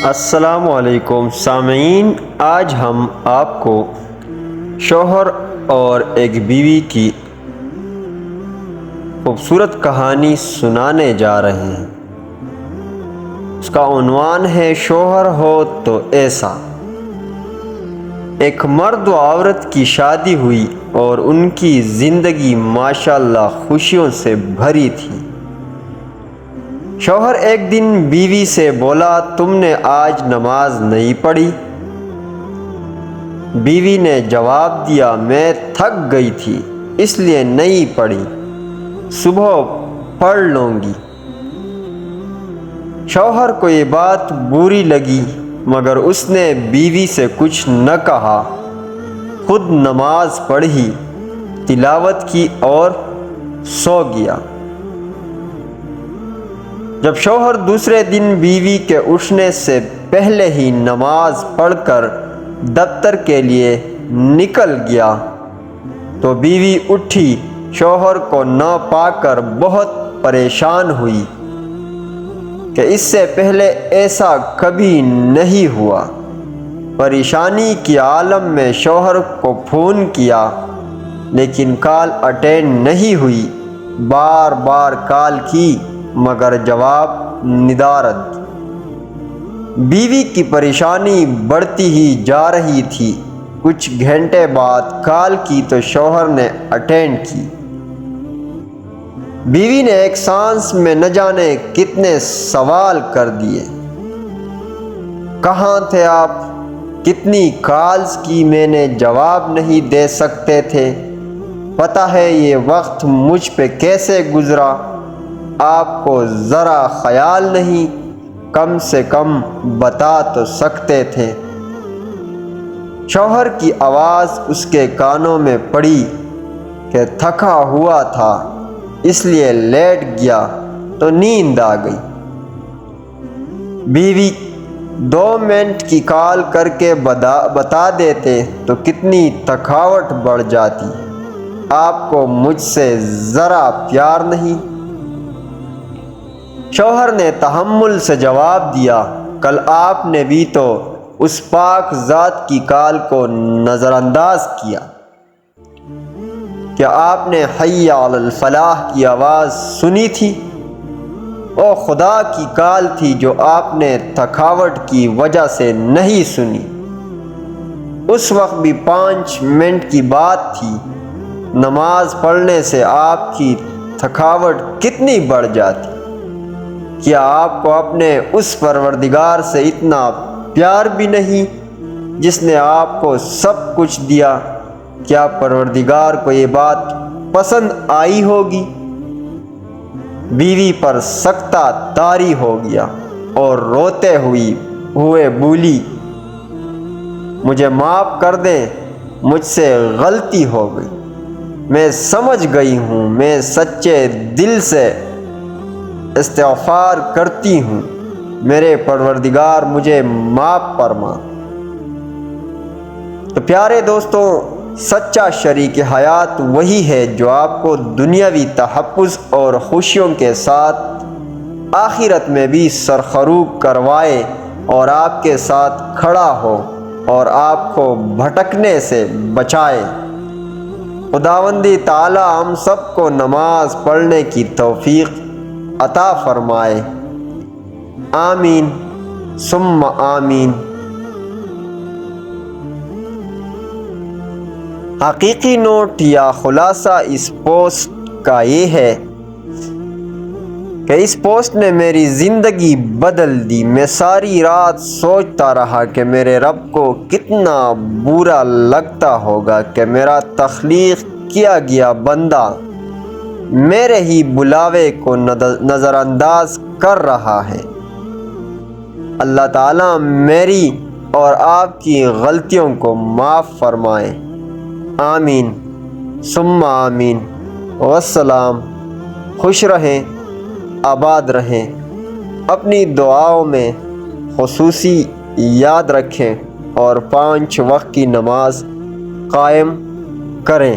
السلام علیکم سامعین، آج ہم آپ کو شوہر اور ایک بیوی کی خوبصورت کہانی سنانے جا رہے ہیں۔ اس کا عنوان ہے شوہر ہو تو ایسا۔ ایک مرد و عورت کی شادی ہوئی اور ان کی زندگی ماشاءاللہ خوشیوں سے بھری تھی۔ شوہر ایک دن بیوی سے بولا، تم نے آج نماز نہیں پڑھی؟ بیوی نے جواب دیا، میں تھک گئی تھی اس لیے نہیں پڑھی، صبح پڑھ لوں گی۔ شوہر کو یہ بات بری لگی مگر اس نے بیوی سے کچھ نہ کہا، خود نماز پڑھی، تلاوت کی اور سو گیا۔ جب شوہر دوسرے دن بیوی کے اٹھنے سے پہلے ہی نماز پڑھ کر دفتر کے لیے نکل گیا تو بیوی اٹھی، شوہر کو نہ پا کر بہت پریشان ہوئی کہ اس سے پہلے ایسا کبھی نہیں ہوا۔ پریشانی کی عالم میں شوہر کو فون کیا لیکن کال اٹینڈ نہیں ہوئی، بار بار کال کی مگر جواب ندارد۔ بیوی کی پریشانی بڑھتی ہی جا رہی تھی۔ کچھ گھنٹے بعد کال کی تو شوہر نے اٹینڈ کی۔ بیوی نے ایک سانس میں نہ جانے کتنے سوال کر دیے، کہاں تھے آپ؟ کتنی کالز کی، میں نے جواب نہیں دے سکتے تھے؟ پتہ ہے یہ وقت مجھ پہ کیسے گزرا؟ آپ کو ذرا خیال نہیں؟ کم سے کم بتا تو سکتے تھے۔ شوہر کی آواز اس کے کانوں میں پڑی کہ تھکا ہوا تھا اس لیے لیٹ گیا تو نیند آ گئی۔ بیوی 2 منٹ کی کال کر کے بتا دیتے تو کتنی تھکاوٹ بڑھ جاتی۔ آپ کو مجھ سے ذرا پیار نہیں؟ شوہر نے تحمل سے جواب دیا، کل آپ نے بھی تو اس پاک ذات کی کال کو نظر انداز کیا۔ کیا آپ نے حی علی الفلاح کی آواز سنی تھی؟ او خدا کی کال تھی جو آپ نے تھکاوٹ کی وجہ سے نہیں سنی۔ اس وقت بھی 5 منٹ کی بات تھی۔ نماز پڑھنے سے آپ کی تھکاوٹ کتنی بڑھ جاتی۔ کیا آپ کو اپنے اس پروردگار سے اتنا پیار بھی نہیں جس نے آپ کو سب کچھ دیا؟ کیا پروردگار کو یہ بات پسند آئی ہوگی؟ بیوی پر سکتہ طاری ہو گیا اور روتے ہوئے بولی، مجھے معاف کر دیں، مجھ سے غلطی ہو گئی، میں سمجھ گئی ہوں، میں سچے دل سے استغفار کرتی ہوں، میرے پروردگار مجھے معاف فرما۔ تو پیارے دوستوں، سچا شریک حیات وہی ہے جو آپ کو دنیاوی تحفظ اور خوشیوں کے ساتھ آخرت میں بھی سرخروب کروائے اور آپ کے ساتھ کھڑا ہو اور آپ کو بھٹکنے سے بچائے۔ خداوندی تعالی ہم سب کو نماز پڑھنے کی توفیق عطا فرمائے، آمین ثم آمین۔ حقیقی نوٹ یا خلاصہ اس پوسٹ کا یہ ہے کہ اس پوسٹ نے میری زندگی بدل دی۔ میں ساری رات سوچتا رہا کہ میرے رب کو کتنا برا لگتا ہوگا کہ میرا تخلیق کیا گیا بندہ میرے ہی بلاوے کو نظر انداز کر رہا ہے۔ اللہ تعالیٰ میری اور آپ کی غلطیوں کو معاف فرمائے، آمین ثم آمین۔ والسلام۔ خوش رہیں، آباد رہیں، اپنی دعاؤں میں خصوصی یاد رکھیں اور 5 وقت کی نماز قائم کریں۔